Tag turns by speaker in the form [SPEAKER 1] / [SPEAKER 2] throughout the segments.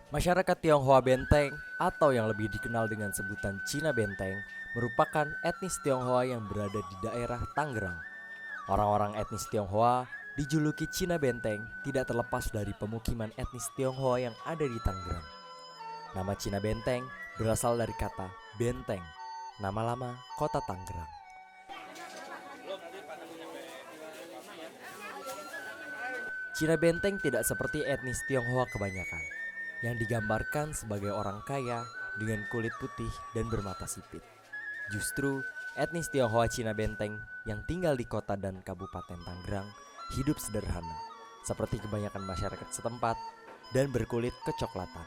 [SPEAKER 1] Masyarakat Tionghoa Benteng atau yang lebih dikenal dengan sebutan Cina Benteng merupakan etnis Tionghoa yang berada di daerah Tangerang. Orang-orang etnis Tionghoa dijuluki Cina Benteng tidak terlepas dari pemukiman etnis Tionghoa yang ada di Tangerang. Nama Cina Benteng berasal dari kata benteng, nama lama kota Tangerang. Cina Benteng tidak seperti etnis Tionghoa kebanyakan, yang digambarkan sebagai orang kaya dengan kulit putih dan bermata sipit. Justru, etnis Tionghoa Cina Benteng yang tinggal di kota dan kabupaten Tangerang hidup sederhana, seperti kebanyakan masyarakat setempat, dan berkulit kecoklatan.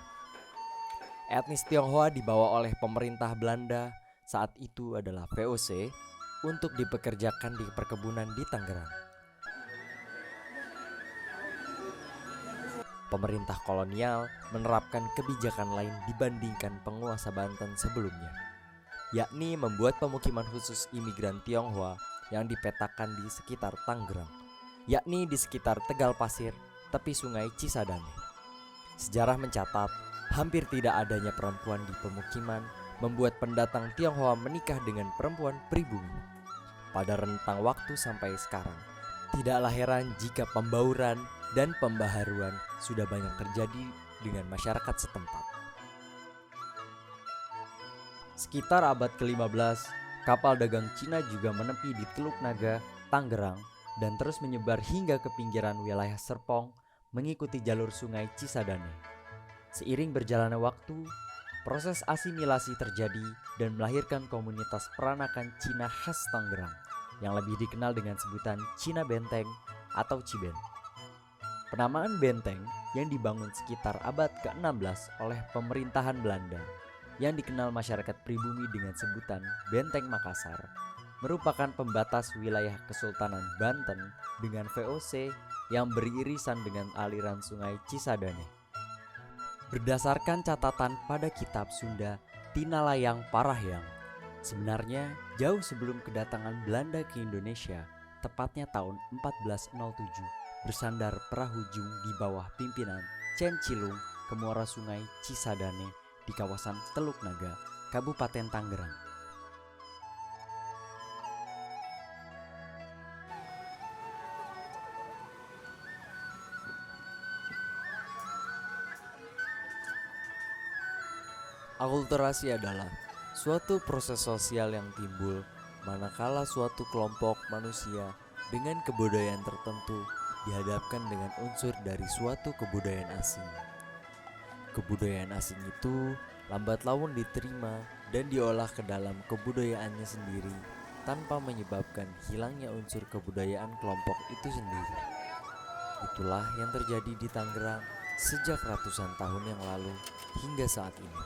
[SPEAKER 1] Etnis Tionghoa dibawa oleh pemerintah Belanda saat itu adalah VOC untuk dipekerjakan di perkebunan di Tangerang. Pemerintah kolonial menerapkan kebijakan lain dibandingkan penguasa Banten sebelumnya, yakni membuat pemukiman khusus imigran Tionghoa yang dipetakan di sekitar Tangerang, yakni di sekitar Tegal Pasir, tepi sungai Cisadane. Sejarah mencatat, hampir tidak adanya perempuan di pemukiman membuat pendatang Tionghoa menikah dengan perempuan pribumi. Pada rentang waktu sampai sekarang, tidaklah heran jika pembauran dan pembaharuan sudah banyak terjadi dengan masyarakat setempat. Sekitar abad ke-15, kapal dagang Cina juga menepi di Teluk Naga, Tangerang, dan terus menyebar hingga ke pinggiran wilayah Serpong mengikuti jalur sungai Cisadane. Seiring berjalannya waktu, proses asimilasi terjadi dan melahirkan komunitas peranakan Cina khas Tangerang yang lebih dikenal dengan sebutan Cina Benteng atau Ciben. Penamaan benteng yang dibangun sekitar abad ke-16 oleh pemerintahan Belanda yang dikenal masyarakat pribumi dengan sebutan Benteng Makassar merupakan pembatas wilayah Kesultanan Banten dengan VOC yang beririsan dengan aliran sungai Cisadane. Berdasarkan catatan pada kitab Sunda Tinalayang Parahyang, sebenarnya jauh sebelum kedatangan Belanda ke Indonesia, tepatnya tahun 1407, bersandar perahu Jung di bawah pimpinan Chen Cilung ke muara sungai Cisadane di kawasan Teluk Naga, Kabupaten Tangerang. Akulturasi adalah suatu proses sosial yang timbul manakala suatu kelompok manusia dengan kebudayaan tertentu dihadapkan dengan unsur dari suatu kebudayaan asing. Kebudayaan asing itu lambat laun diterima dan diolah ke dalam kebudayaannya sendiri tanpa menyebabkan hilangnya unsur kebudayaan kelompok itu sendiri. Itulah yang terjadi di Tangerang sejak ratusan tahun yang lalu hingga saat ini.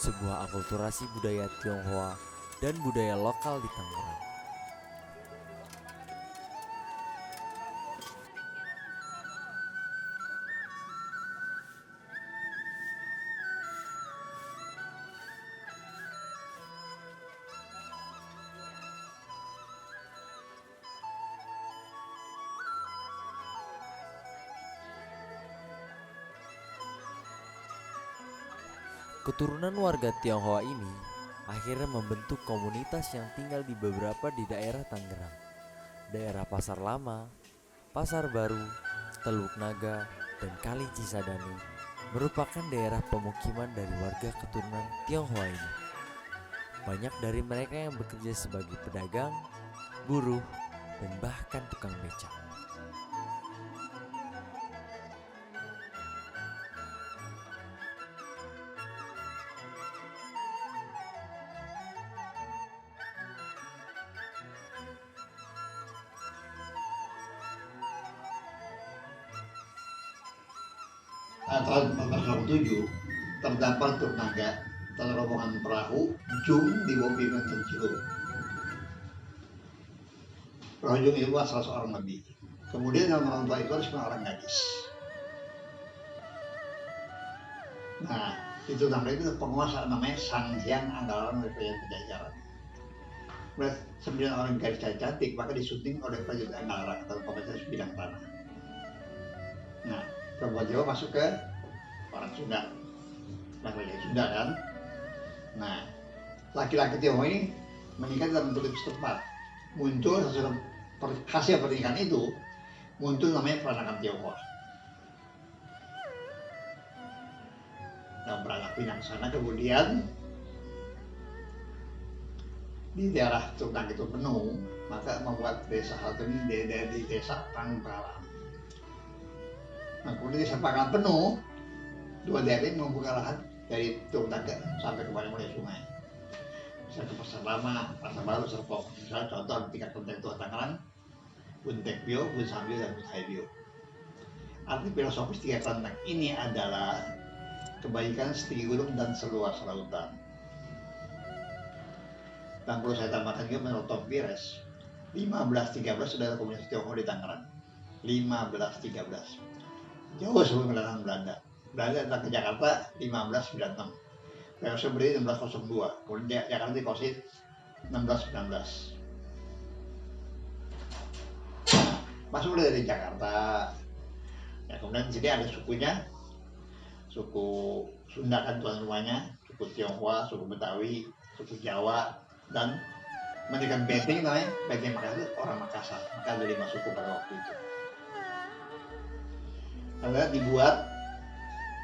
[SPEAKER 1] Sebuah akulturasi budaya Tionghoa dan budaya lokal di Tangerang. Keturunan warga Tionghoa ini akhirnya membentuk komunitas yang tinggal di beberapa di daerah Tangerang, daerah Pasar Lama, Pasar Baru, Teluk Naga, dan Kali Cisadane merupakan daerah pemukiman dari warga keturunan Tionghoa ini. Banyak dari mereka yang bekerja sebagai pedagang, buruh, dan bahkan tukang becak.
[SPEAKER 2] Tahun 1407 terdapat Teluk Naga dalam rombongan perahu Jung di bawah pimpinan Chen Cilung. Perahu Jung itu asal seorang nabi. Kemudian dalam orang tua itu harus orang gadis. Nah, itu namanya itu penguasa namanya Sang Hyang Anggaran dari Kerajaan Pajajaran. Kemudian 9 orang gadis cantik maka disunting oleh prajurit Anggaran atau komisaris bidang tanah. Nah, perempuan Jawa masuk ke orang Sunda. laki-laki Sunda kan. Nah, laki-laki Tionghoa ini menikah dalam bentuk setempat. Muncul hasil pernikahan itu, muncul namanya peranakan Tionghoa. Yang beranak pinang sana kemudian di daerah Teluk itu penuh, maka membuat desa satu ini di desa Pangkalan. Nah, kemudian desa Pangkalan penuh, dua daerah ini membuka lahan dari Teluk sampai ke mulai sungai. Bisa ke Pasar Lama, Pasar Baru, Serpong. Misalnya contoh di 3 kelenteng Tua Tangerang, Bun Tekbio, Bun Sambio, dan Bun Haibio. Arti filosofis 3 kelenteng ini adalah kebaikan setinggi gunung dan seluas lautan. Dan perlu saya tambahkan juga menurut Tom Pires, 1513 sudah ada komunitas Tionghoa di Tangerang. 1513. Jauh sebelum kedatangan Belanda. Belanda datang ke Jakarta 1596. VOC berdiri 1602. Kemudian Jakarta dikuasai 1619. Masuk dari Jakarta. Ya, kemudian di sini ada sukunya, suku Sunda kan tuan rumahnya, suku Tionghoa, suku Betawi, suku Jawa, dan mendirikan benteng namanya Benteng Makassar, orang Makassar. Maka ada 5 suku pada waktu itu. Lalu dibuat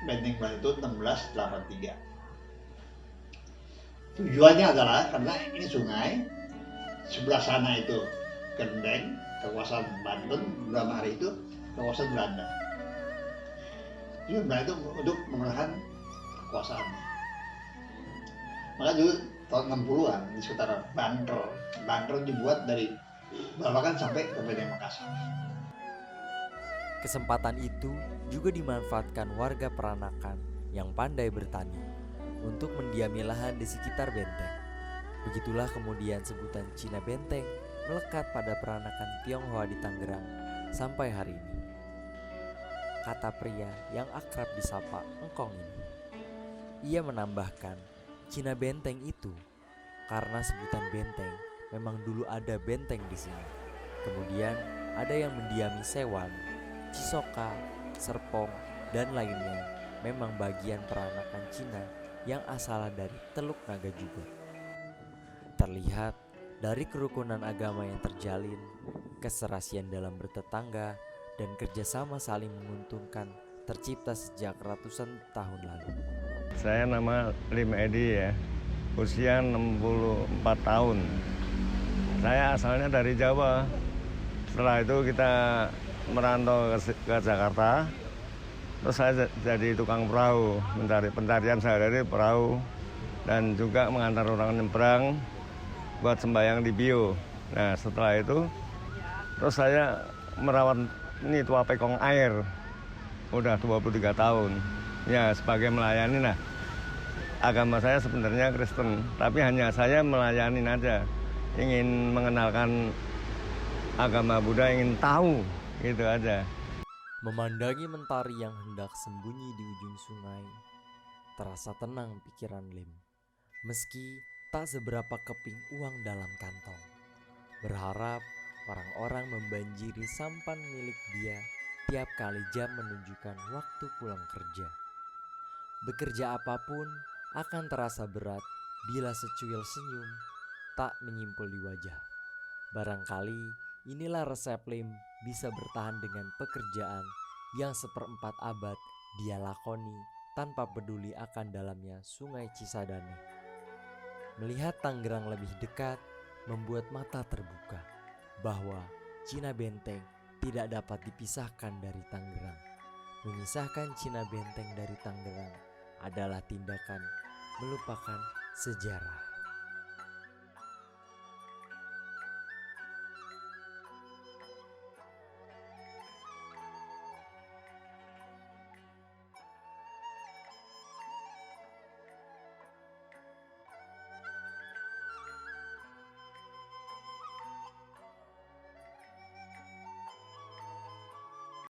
[SPEAKER 2] benteng itu 1683. Tujuannya adalah karena ini sungai, sebelah sana itu Kendeng, kekuasaan Banten, dalam hari itu kekuasaan Belanda. Tujuan Belanda itu untuk memenangkan kekuasaannya. Maka dulu tahun 60-an di sekitar Banker dibuat dari Babakan sampai ke Benteng Makassar.
[SPEAKER 1] Kesempatan itu juga dimanfaatkan warga Peranakan yang pandai bertani untuk mendiami lahan di sekitar benteng. Begitulah kemudian sebutan Cina Benteng melekat pada peranakan Tionghoa di Tangerang sampai hari ini. Kata pria yang akrab disapa Engkong ini. Ia menambahkan, Cina Benteng itu karena sebutan benteng memang dulu ada benteng di sini. Kemudian ada yang mendiami Sewan, Cisoka, Serpong, dan lainnya memang bagian peranakan Cina yang asalnya dari Teluk Naga juga. Terlihat dari kerukunan agama yang terjalin, keserasian dalam bertetangga, dan kerjasama saling menguntungkan tercipta sejak ratusan tahun lalu.
[SPEAKER 3] Saya nama Lim Edi ya, usia 64 tahun. Saya asalnya dari Jawa. Setelah itu kita merantau ke Jakarta. Terus saya jadi tukang perahu, mencari pencarian sehari-hari perahu, dan juga mengantar orang nyebrang buat sembahyang di Bio. Nah setelah itu, terus saya merawat ini tua pekong air, udah 23 tahun. Ya sebagai melayani lah. Agama saya sebenarnya Kristen, tapi hanya saya melayani aja, ingin mengenalkan agama Buddha, ingin tahu, gitu aja.
[SPEAKER 1] Memandangi mentari yang hendak sembunyi di ujung sungai, terasa tenang pikiran Lim. Meski tak seberapa keping uang dalam kantong, berharap orang-orang membanjiri sampan milik dia tiap kali jam menunjukkan waktu pulang kerja. Bekerja apapun akan terasa berat bila secuil senyum tak menyimpul di wajah. Barangkali inilah resep Lim bisa bertahan dengan pekerjaan yang 1/4 abad dia lakoni tanpa peduli akan dalamnya Sungai Cisadane. Melihat Tangerang lebih dekat membuat mata terbuka bahwa Cina Benteng tidak dapat dipisahkan dari Tangerang. Memisahkan Cina Benteng dari Tangerang adalah tindakan melupakan sejarah.